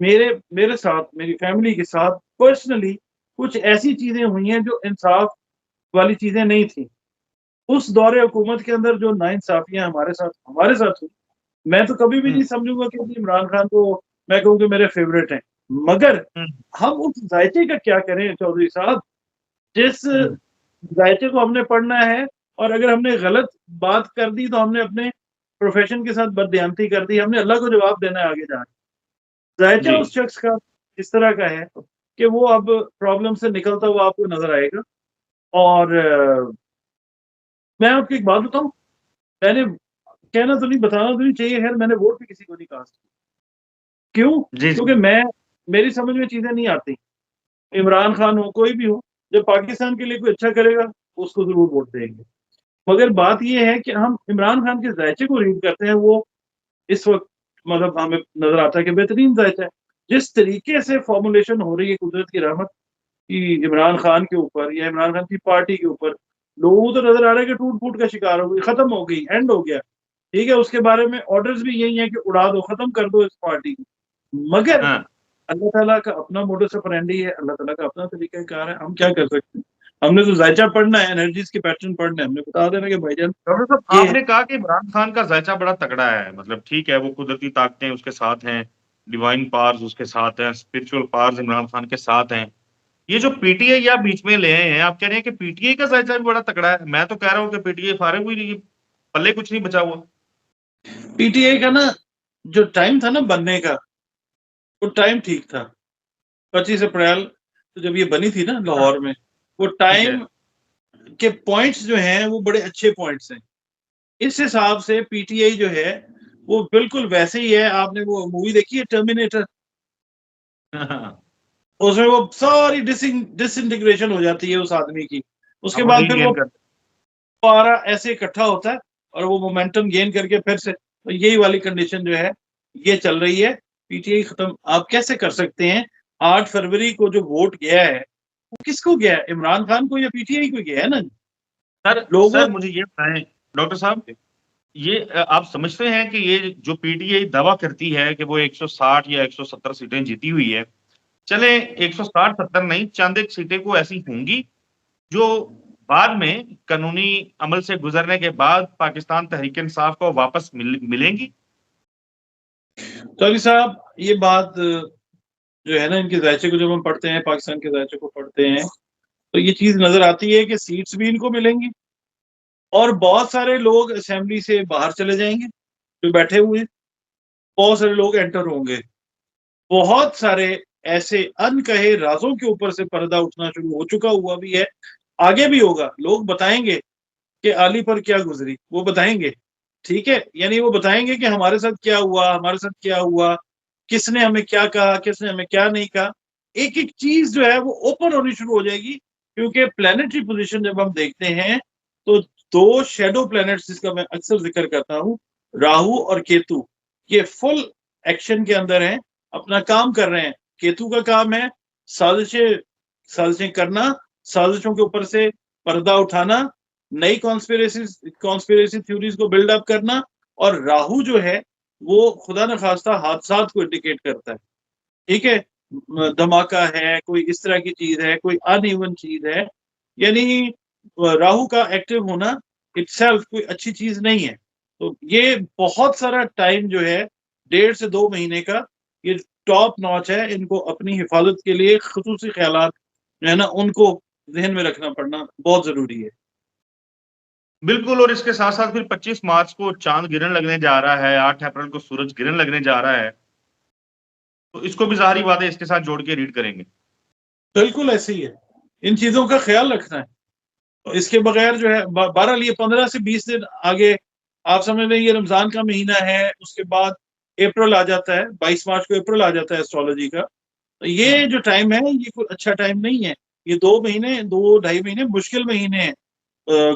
میرے ساتھ میری فیملی کے ساتھ پرسنلی کچھ ایسی چیزیں ہوئی ہیں جو انصاف والی چیزیں نہیں تھیں اس دور حکومت کے اندر، جو ناانصافیاں ہمارے ساتھ ہوئی. میں تو کبھی بھی ہوں، نہیں سمجھوں گا کہ عمران خان کو میں کہوں کہ میرے فیوریٹ ہیں، مگر ہوں، ہم اس ذائقے کا کیا کریں چودھری صاحب، جس ہوں، ذائقے کو ہم نے پڑھنا ہے، اور اگر ہم نے غلط بات کر دی تو ہم نے اپنے پروفیشن کے ساتھ بددیانتی کر دی، ہم نے اللہ کو جواب دینا ہے آگے جا کے. ذائقہ جی، اس شخص کا اس طرح کا ہے کہ وہ اب پرابلم سے نکلتا ہوا آپ کو نظر آئے گا. اور میں آپ کو ایک بات بتاؤں، میں نے کہنا تو نہیں، بتانا تو نہیں چاہیے، خیر میں نے ووٹ بھی کسی کو نہیں کاسٹ کیا. کیوں؟ جی، جی، کیونکہ میری سمجھ میں چیزیں نہیں آتی. عمران خان ہو کوئی بھی ہو، جب پاکستان کے لیے کوئی اچھا کرے گا اس کو ضرور ووٹ دیں گے. مگر بات یہ ہے کہ ہم عمران خان کے ذائقے کو ریڈ کرتے ہیں، وہ اس وقت مطلب ہمیں نظر آتا ہے کہ بہترین ذائقہ ہے. جس طریقے سے فارمولیشن ہو رہی ہے قدرت کی رحمت کی عمران خان کے اوپر یا عمران خان کی پارٹی کے اوپر، لوگوں کو تو نظر آ رہا ہے کہ ٹوٹ پھوٹ کا شکار ہو گئی، ختم ہو گئی، اینڈ ہو گیا. ٹھیک ہے، اس کے بارے میں آرڈرز بھی یہی ہیں کہ اڑا دو، ختم کر دو اس پارٹی کو. مگر ہاں. اللہ تعالیٰ کا اپنا موڈس آپرینڈی ہے، اللہ تعالیٰ کا اپنا طریقہ کار ہے. ہم کیا کر سکتے ہیں؟ ہم نے تو ذائچہ پڑھنا ہے، انرجیز کے پیٹرن پڑھنے ہیں، ہم نے بتا دینا کہ بھائی جان ڈاکٹر صاحب یہ آپ نے کہا کہ عمران خان کا ذائچہ بڑا تگڑا ہے، مطلب ٹھیک ہے وہ قدرتی طاقتیں اس کے ساتھ ہیں، ڈیوائن پاورز اس کے ساتھ ہیں، اسپرچل پاورز عمران خان کے ساتھ ہیں. یہ جو پی ٹی آئی آپ بیچ میں لے آئے ہیں، آپ کہہ رہے ہیں کہ پی ٹی آئی کا ذائچہ بھی بڑا تگڑا ہے. میں تو کہہ رہا ہوں کہ پی ٹی آئی فارغ ہوئی نہیں، پلے کچھ نہیں بچا ہوا. پی ٹی آئی کا نا جو ٹائم تھا نا بننے کا، وہ ٹائم ٹھیک تھا. 25 اپریل جب یہ بنی تھی نا ہاں، لاہور میں، وہ ٹھیک ہے. ٹائم کے پوائنٹس جو ہیں وہ بڑے اچھے پوائنٹس ہیں. اس حساب سے پی ٹی آئی جو ہے وہ بالکل ویسے ہی ہے. آپ نے وہ مووی دیکھی ہے ٹرمینیٹر؟ اس میں وہ ساری ڈس انٹیگریشن ہو جاتی ہے اس آدمی کی، اس کے اب وہ بعد ریل پھر گین وہ کر. پارا ایسے اکٹھا ہوتا ہے اور وہ مومنٹم گین کر کے پھر سے یہی والی کنڈیشن جو ہے یہ چل رہی ہے. پی ٹی آئی ختم آپ کیسے کر سکتے ہیں؟ 8 فروری کو جو ووٹ گیا ہے وہ کس کو گیا ہے؟ عمران خان کو یا پی ٹی آئی کو گیا ہے نا سر لوگوں. سر مجھے یہ بتائیں ڈاکٹر صاحب، یہ آپ سمجھتے ہیں کہ یہ جو پی ٹی آئی دعویٰ کرتی ہے کہ وہ 160 یا 170 سیٹیں جیتی ہوئی ہے، چلے 160-70 نہیں، چند ایک سیٹیں کو ایسی ہوں گی جو بعد میں قانونی عمل سے گزرنے کے بعد پاکستان تحریک انصاف کو واپس ملیں گی؟ چودھری صاحب یہ بات جو ہے نا، ان کے ذائچے کو جب ہم پڑھتے ہیں، پاکستان کے ذائچے کو پڑھتے ہیں، تو یہ چیز نظر آتی ہے کہ سیٹس بھی ان کو ملیں گی اور بہت سارے لوگ اسمبلی سے باہر چلے جائیں گے جو بیٹھے ہوئے ہیں، بہت سارے لوگ انٹر ہوں گے. بہت سارے ایسے ان کہے رازوں کے اوپر سے پردہ اٹھنا شروع ہو چکا ہوا بھی ہے، آگے بھی ہوگا. لوگ بتائیں گے کہ علی پر کیا گزری، وہ بتائیں گے. ٹھیک ہے، یعنی وہ بتائیں گے کہ ہمارے ساتھ کیا ہوا، ہمارے ساتھ کیا ہوا، کس نے ہمیں کیا کہا، کس نے ہمیں کیا نہیں کہا. ایک ایک چیز جو ہے وہ اوپن ہونی شروع ہو جائے گی. کیونکہ پلانٹری پوزیشن جب ہم دیکھتے ہیں تو دو شیڈو پلانٹس جس کا میں اکثر ذکر کرتا ہوں، راہو اور کیتو، یہ فل ایکشن کے اندر ہیں، اپنا کام کر رہے ہیں. کیتو کا کام ہے سازشیں کرنا، سازشوں کے اوپر سے پردہ اٹھانا، نئی کانسپیریسی تھیوریز کو بلڈ اپ کرنا. اور راہو جو ہے وہ خدا نخواستہ حادثات کو انڈیکیٹ کرتا ہے. ٹھیک ہے، دھماکہ ہے، کوئی اس طرح کی چیز ہے، کوئی ان ایون چیز ہے. یعنی راہو کا ایکٹیو ہونا اٹ سیلف کوئی اچھی چیز نہیں ہے. تو یہ بہت سارا ٹائم جو ہے 1.5 سے 2 مہینے کا، یہ ٹاپ ناچ ہے. ان کو اپنی حفاظت کے لیے خصوصی خیالات جو ہے نا ان کو ذہن میں رکھنا پڑنا بہت ضروری ہے. بالکل. اور اس کے ساتھ ساتھ پھر 25 مارچ کو چاند گرہن لگنے جا رہا ہے، 8 اپریل کو سورج گرہن لگنے جا رہا ہے، تو اس کو بھی ظاہری بات ہے اس کے ساتھ جوڑ کے ریڈ کریں گے. بالکل ایسے ہی ہے، ان چیزوں کا خیال رکھنا ہے. اس کے بغیر جو ہے بہرحال یہ 15 سے 20 دن آگے آپ سمجھ لیں. یہ رمضان کا مہینہ ہے، اس کے بعد اپریل آ جاتا ہے، 22 مارچ کو اپریل آ جاتا ہے اسٹرالوجی کا. یہ جو ٹائم ہے یہ کوئی اچھا ٹائم نہیں ہے. یہ 2 مہینے 2-2.5 مہینے مشکل مہینے ہیں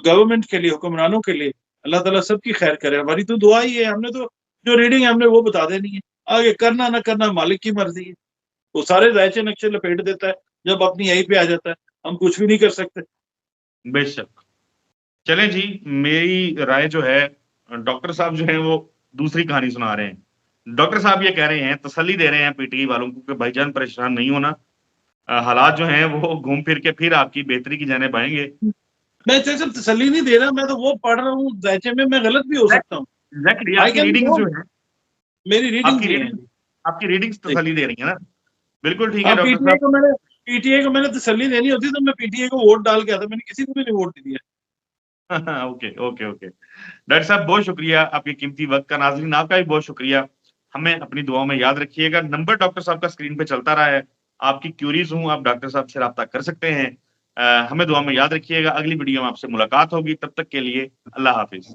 گورنمنٹ کے لیے، حکمرانوں کے لیے. اللہ تعالیٰ سب کی خیر کرے. ہماری تو دعا ہی ہے، ہم نے تو جو ریڈنگ ہے ہم نے وہ بتا دینی ہے، آگے کرنا نہ کرنا مالک کی مرضی ہے. وہ سارے ذائچے نقشے لپیٹ دیتا ہے، جب اپنی یہی پہ آ جاتا ہے ہم کچھ بھی نہیں کر سکتے. بے شک. چلیں جی، میری رائے جو ہے ڈاکٹر صاحب جو ہیں وہ دوسری کہانی سنا رہے ہیں، ڈاکٹر صاحب یہ کہہ رہے ہیں، تسلی دے رہے ہیں پی ٹی آئی والوں کو کہ بھائی جان پریشان نہیں ہونا، حالات جو ہیں وہ گھوم پھر کے پھر آپ کی بہتری کی جانب آئیں گے. میں صرف تسلی نہیں دے رہا، میں تو وہ پڑھ رہا ہوں ذائچے میں غلط بھی ہو سکتا ہوں. ایگزیکٹلی I آپ کی can ریڈنگز go. جو ہیں، میری ریڈنگ آپ کی بھی ہے. ریڈنگ آپ کی ریڈنگز تسلی دے رہی ہیں نا. بالکل ٹھیک ہے ہاں پی ڈاکٹر ٹی صاحب. آئی کو میں نے تسلی دینی ہوتی تو میں پی ٹی آئی کو ووٹ ڈال کے آتا، میں نے کسی کو بھی نہیں ووٹ نہیں دیا. اوکے اوکے اوکے ڈاکٹر صاحب بہت شکریہ آپ کے قیمتی وقت کا. ناظرین آپ کا بھی بہت شکریہ. ہمیں اپنی دعاؤں میں یاد رکھیے گا. نمبر ڈاکٹر صاحب کا اسکرین پہ چلتا رہا ہے. آپ کی کیوریز ہوں آپ ڈاکٹر صاحب سے رابطہ کر سکتے ہیں. ہمیں دعا میں یاد رکھیے گا. اگلی ویڈیو میں آپ سے ملاقات ہوگی. تب تک کے لیے اللہ حافظ.